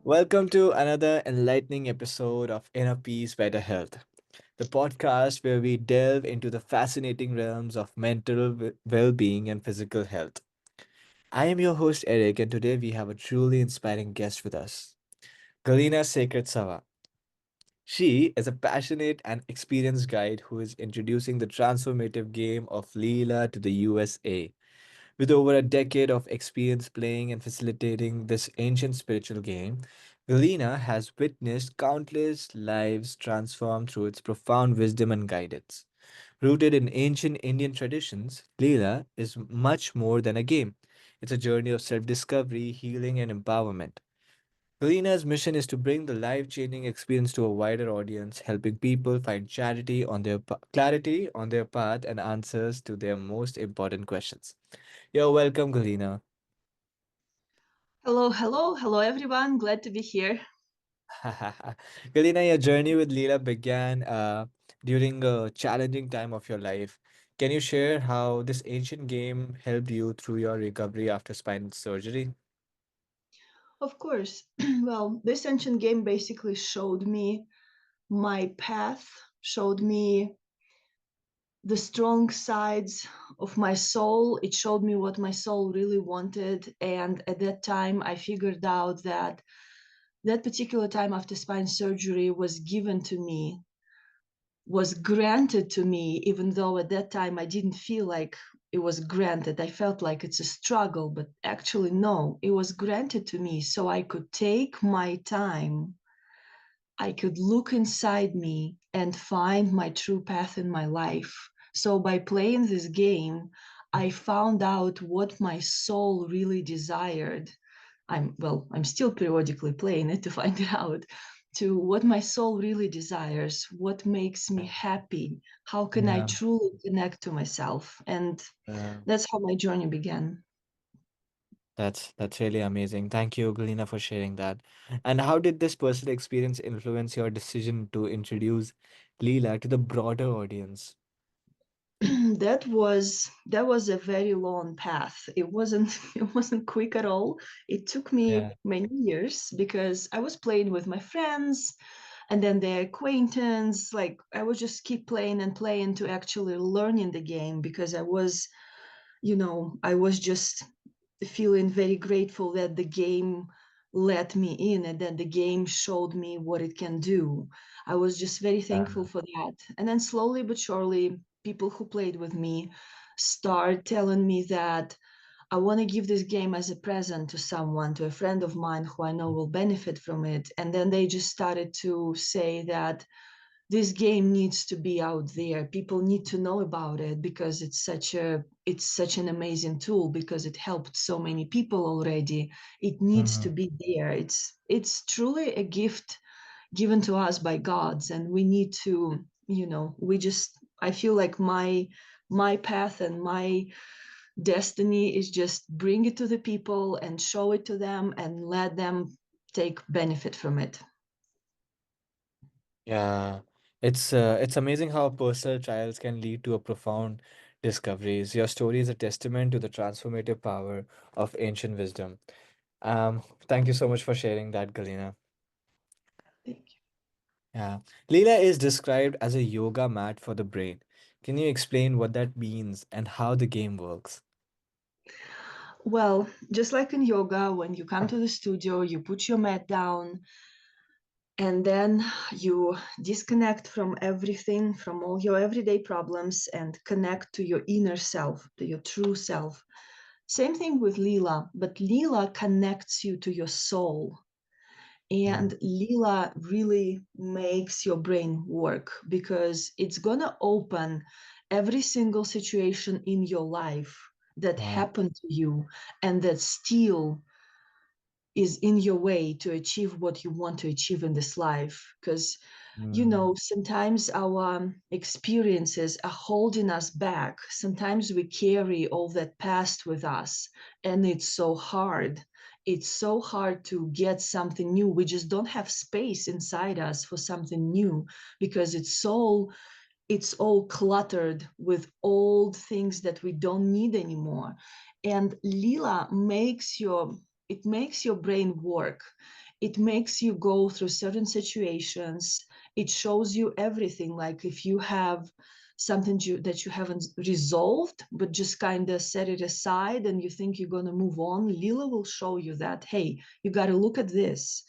Welcome to another enlightening episode of Inner Peace, Better Health, the podcast where we delve into the fascinating realms of mental well being and physical health. I am your host, Eric, and today we have a truly inspiring guest with us, Galina Sacred Sava. She is a passionate and experienced guide who is introducing the transformative game of Leela to the USA. With over a decade of experience playing and facilitating this ancient spiritual game, Galina has witnessed countless lives transformed through its profound wisdom and guidance. Rooted in ancient Indian traditions, Leela is much more than a game. It's a journey of self discovery, healing, and empowerment. Galina's mission is to bring the life changing experience to a wider audience, helping people find clarity on their path and answers to their most important questions. You're welcome, Galina. Hello, everyone. Glad to be here. Galina, your journey with Leela began during a challenging time of your life. Can you share how this ancient game helped you through your recovery after spinal surgery? Of course. Well, this ancient game basically showed me my path, showed me the strong sides of my soul. It showed me what my soul really wanted. And at that time, I figured out that that particular time after spine surgery was given to me, was granted to me, even though at that time I didn't feel like it was granted. I felt like it's a struggle, but actually, no, it was granted to me so I could take my time. I could look inside me and find my true path in my life. So by playing this game, I found out what my soul really desired. I'm still periodically playing it to find it out, to what my soul really desires, what makes me happy, how can I Yeah, truly connect to myself. And uh, that's how my journey began. that's really amazing. Thank you, Galina, for sharing that. And how did this personal experience influence your decision to introduce Leela to the broader audience? That was a very long path. It wasn't it wasn't quick at all. It took me Yeah. many years because I was playing with my friends and then their acquaintance. Like I would just keep playing and playing to actually learning the game because I was just feeling very grateful that the game let me in and that the game showed me what it can do. I was just very thankful for that. And then slowly but surely, people who played with me start telling me that I want to give this game as a present to someone, to a friend of mine who I know will benefit from it. And then they just started to say that this game needs to be out there. People need to know about it because it's such an amazing tool because it helped so many people already. It needs to Mhm. be there. It's truly a gift given to us by gods, and we need to, we just I feel like my path and my destiny is just bring it to the people and show it to them and let them take benefit from it. Yeah, it's amazing how personal trials can lead to a profound discoveries. Your story is a testament to the transformative power of ancient wisdom. Thank you so much for sharing that, Galina. Thank you. Yeah, Leela is described as a yoga mat for the brain. Can you explain what that means and how the game works? Well, just like in yoga, when you come to the studio, you put your mat down and then you disconnect from everything, from all your everyday problems, and connect to your inner self, to your true self. Same thing with Leela, but Leela connects you to your soul. Mm, And Leela really makes your brain work because it's going to open every single situation in your life that wow. happened to you and that still is in your way to achieve what you want to achieve in this life. Because, Mm, sometimes our experiences are holding us back. Sometimes we carry all that past with us, and it's so hard. It's so hard to get something new. We just don't have space inside us for something new because it's all cluttered with old things that we don't need anymore. And Lila makes your brain work. it makes you go through certain situations. It shows you everything. Like if you have something that you haven't resolved, but just kind of set it aside and you think you're going to move on, Leela will show you that, hey, you got to look at this.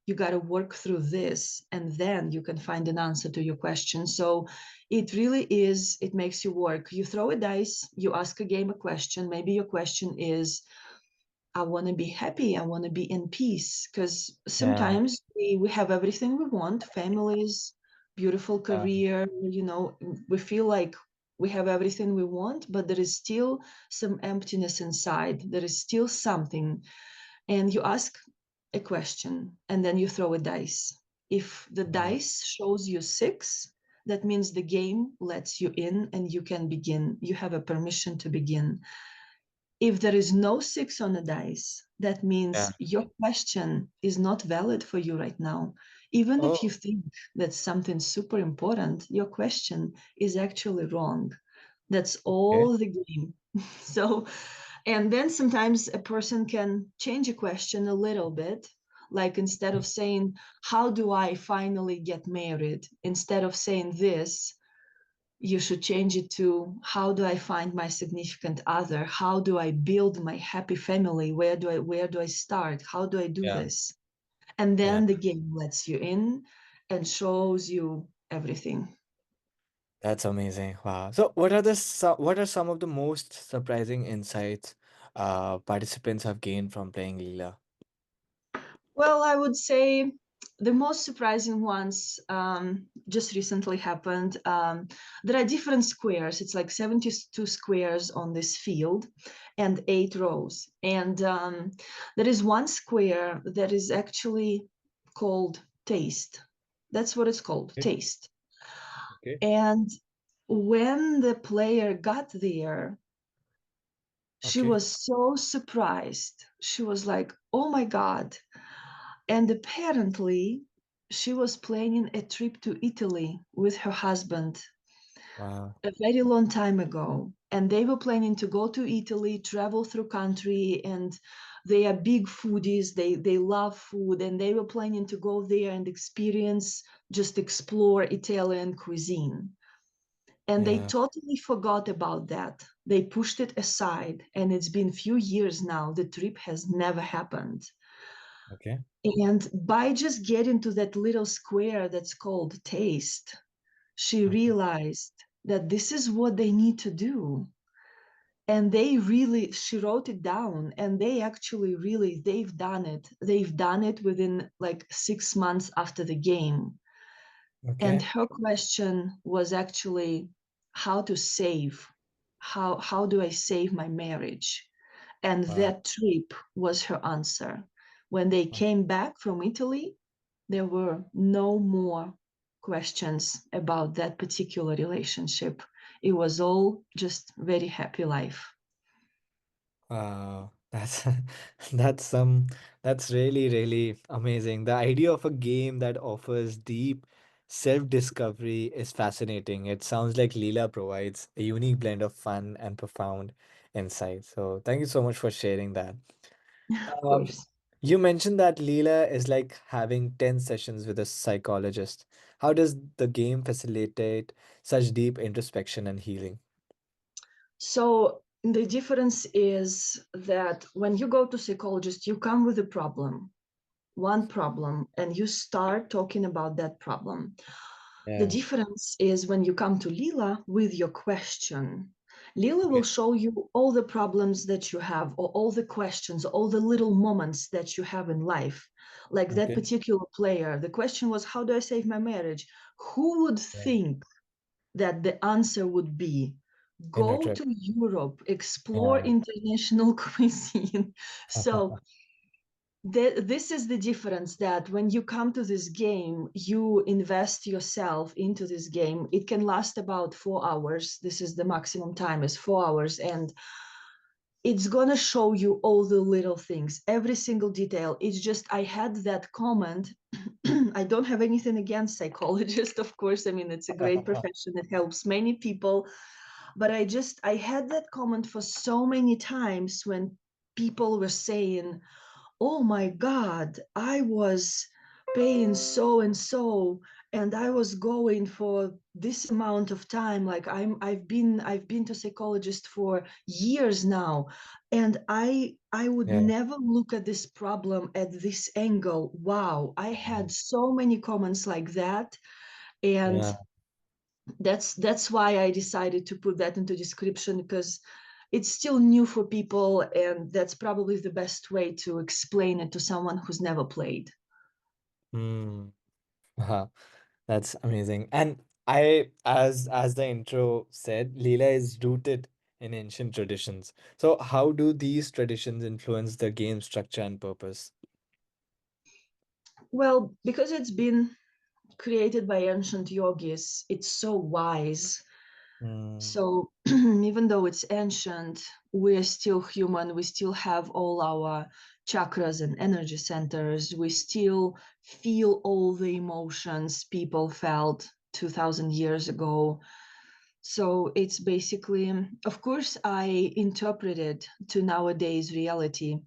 You got to work through this, and then you can find an answer to your question. So it really is, it makes you work. You throw a dice, you ask a game a question. Maybe your question is, I want to be happy. I want to be in peace. Because Yeah. sometimes we have everything we want, families, beautiful career, we feel like we have everything we want, but there is still some emptiness inside. There is still something. And you ask a question and then you throw a dice. If the Yeah. dice shows you six, that means the game lets you in and you can begin. You have a permission to begin. If there is no six on the dice, that Yeah. means your question is not valid for you right now. Even if you Oh, think that's something super important, your question is actually wrong. That's okay. all the game. So, and then sometimes a person can change a question a little bit. Like instead of saying, how do I finally get married? Instead of saying this, you should change it to, how do I find my significant other? How do I build my happy family? Where do I start? How do I do Yeah. this? And Yeah. then the game lets you in and shows you everything. That's amazing. Wow. So, what are some of the most surprising insights participants have gained from playing Leela? Well, I would say the most surprising ones just recently happened. There are different squares. It's like 72 squares on this field and 8 rows. And there is one square that is actually called taste. That's what it's called, Okay. taste. Okay. And when the player got there, she Okay. was so surprised. She was like, oh my God. And apparently, she was planning a trip to Italy with her husband Wow. a very long time ago. And they were planning to go to Italy, travel through country, and they are big foodies. They love food, and they were planning to go there and experience, just explore Italian cuisine. And they Yeah. totally forgot about that. They pushed it aside, and it's been few years now. The trip has never happened. Okay. And by just getting to that little square that's called taste, she Okay. realized that this is what they need to do. And she wrote it down, and they actually really, they've done it. They've done it within like 6 months after the game. And Okay. her question was actually how to save, how do I save my marriage? And Wow. that trip was her answer. When they came back from Italy, there were no more questions about that particular relationship. It was all just very happy life. Wow, that's that's really really amazing. The idea of a game that offers deep self-discovery is fascinating. It sounds like Leela provides a unique blend of fun and profound insight. So thank you so much for sharing that. Of Um, course. you mentioned that Leela is like having 10 sessions with a psychologist. How does the game facilitate such deep introspection and healing? So the difference is that when you go to psychologist, you come with a problem, one problem, and you start talking about that problem. The Yeah. difference is when you come to Leela with your question. Leela will Okay. show you all the problems that you have, or all the questions, all the little moments that you have in life. Like that Okay. particular player, the question was, how do I save my marriage? Who would Yeah. think that the answer would be In a go trip. to Europe, explore Yeah. international cuisine? So this is the difference, that when you come to this game, you invest yourself into this game. It can last about 4 hours. This is the maximum time, is 4 hours. And it's going to show you all the little things, every single detail. It's just, I had that comment. I don't have anything against psychologists, of course. I mean, it's a great profession. It helps many people. But I had that comment for so many times when people were saying, oh my God, I was paying so and so, and I was going for this amount of time. Like I've been to psychologist for years now, and I would Yeah. never look at this problem at this angle. Wow, I had so many comments like that, and Yeah. that's why I decided to put that into description, because it's still new for people, and that's probably the best way to explain it to someone who's never played. Hmm. Wow, that's amazing. And as the intro said, Leela is rooted in ancient traditions. So how do these traditions influence the game structure and purpose? Well, because it's been created by ancient yogis, it's so wise. Hmm. So even though it's ancient, we're still human. We still have all our chakras and energy centers. We still feel all the emotions people felt 2000 years ago. So it's basically, of course, I interpret it to nowadays reality,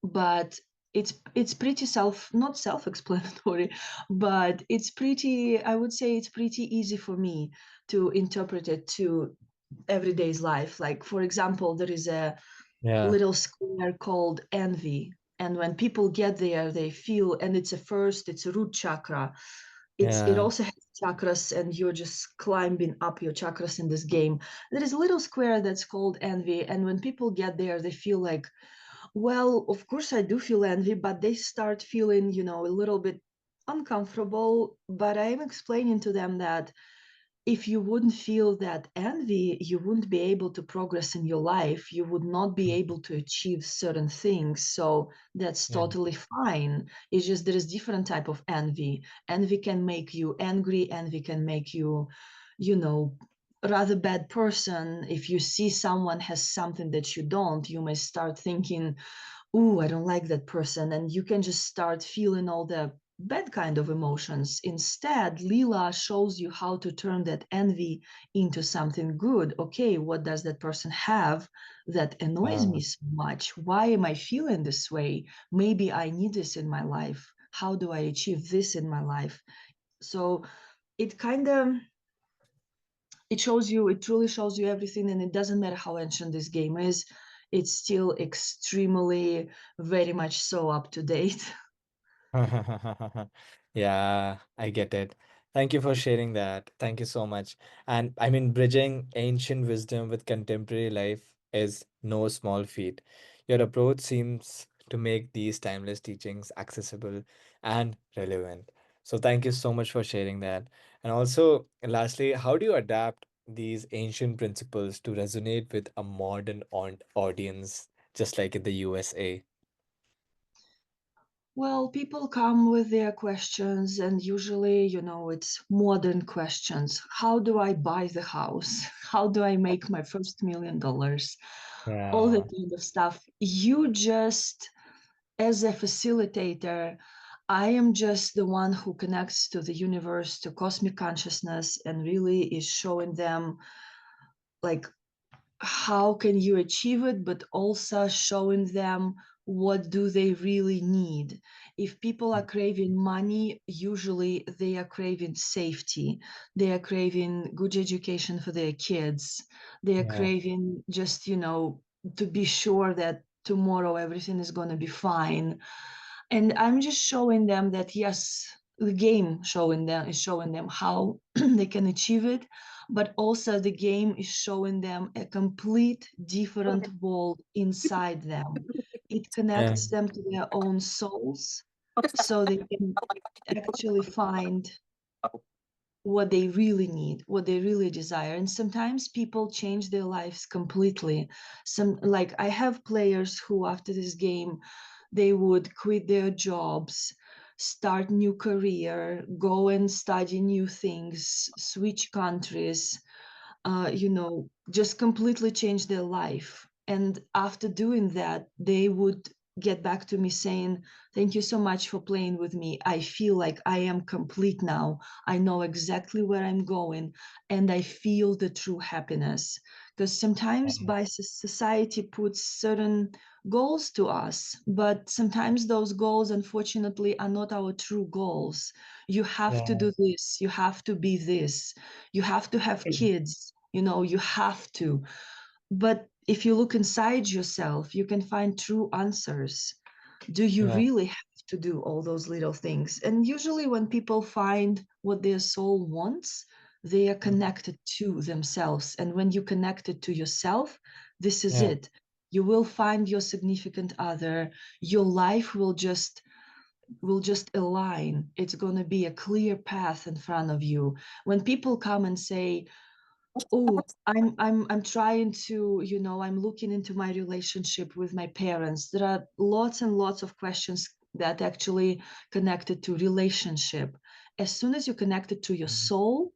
but it's pretty not self-explanatory, but it's pretty, I would say it's pretty easy for me to interpret it to everyday's life. Like for example, there is a Yeah. little square called envy, and when people get there they feel, and it's a root chakra. It Yeah. also has chakras, and you're just climbing up your chakras in this game. There is a little square that's called envy, and when people get there they feel like, well, of course I do feel envy, but they start feeling, a little bit uncomfortable. But I'm explaining to them that if you wouldn't feel that envy, you wouldn't be able to progress in your life. You would not be able to achieve certain things. So that's Yeah. totally fine. It's just there is different type of envy. Envy can make you angry. Envy can make you, you know, rather bad person. If you see someone has something that you don't, you may start thinking, ooh, I don't like that person. And you can just start feeling all the bad kind of emotions. Instead, Leela shows you how to turn that envy into something good. Okay, what does that person have that annoys Uh, me so much? Why am I feeling this way? Maybe I need this in my life. How do I achieve this in my life? So it kind of it truly shows you everything, and it doesn't matter how ancient this game is, it's still extremely very much so up to date. Yeah, I get it. Thank you for sharing that. Thank you so much. And I mean, bridging ancient wisdom with contemporary life is no small feat. Your approach seems to make these timeless teachings accessible and relevant. So thank you so much for sharing that. And also, lastly, how do you adapt these ancient principles to resonate with a modern audience, just like in the USA? Well, people come with their questions, and usually, it's modern questions. How do I buy the house? How do I make my first $1 million? All that Yeah. kind of stuff. You just, as a facilitator, I am just the one who connects to the universe, to cosmic consciousness, and really is showing them like how can you achieve it, but also showing them what do they really need. If people are craving money, usually they are craving safety, they are craving good education for their kids, they are Yeah. craving just, to be sure that tomorrow everything is going to be fine. And I'm just showing them that yes, the game showing them how they can achieve it, but also the game is showing them a complete different world inside them. It Yeah. connects them to their own souls, so they can actually find what they really need, what they really desire. And sometimes people change their lives completely. Some, like I have players who after this game, they would quit their jobs, start new career, go and study new things, switch countries, just completely change their life. And after doing that, they would get back to me saying, "Thank you so much for playing with me. I feel like I am complete now. I know exactly where I'm going, and I feel the true happiness." Because sometimes Yeah. by society puts certain goals to us, but sometimes those goals, unfortunately, are not our true goals. You have to Yeah. do this, you have to be this, you have to have kids, you have to. But if you look inside yourself, you can find true answers. Do you Yeah. really have to do all those little things? And usually, when people find what their soul wants, they are Mm. connected to themselves. And when you connected to yourself, this is Yeah. it. You will find your significant other. Your life will just align. It's going to be a clear path in front of you. When people come and say, "Oh, I'm trying to, I'm looking into my relationship with my parents," there are lots and lots of questions that actually connected to relationship. As soon as you connect it to your Mm. soul,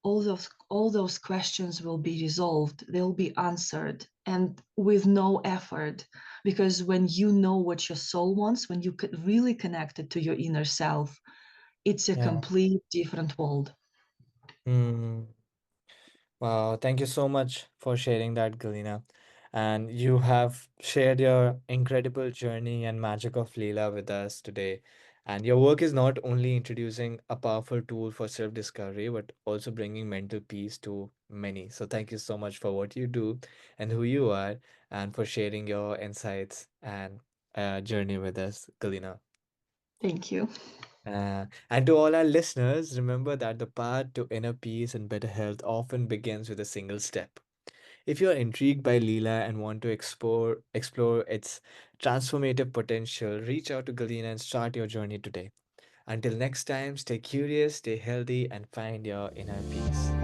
all those questions will be resolved. They'll be answered, and with no effort. Because when you know what your soul wants, when you really connect it to your inner self, it's a Yeah. complete different world. Mm. Wow, thank you so much for sharing that, Galina. And you have shared your incredible journey and magic of Leela with us today. And your work is not only introducing a powerful tool for self-discovery, but also bringing mental peace to many. So thank you so much for what you do and who you are, and for sharing your insights and journey with us, Galina. Thank you. And to all our listeners, remember that the path to inner peace and better health often begins with a single step. If you're intrigued by Leela and want to explore its transformative potential, reach out to Galina and start your journey today. Until next time, stay curious, stay healthy, and find your inner peace.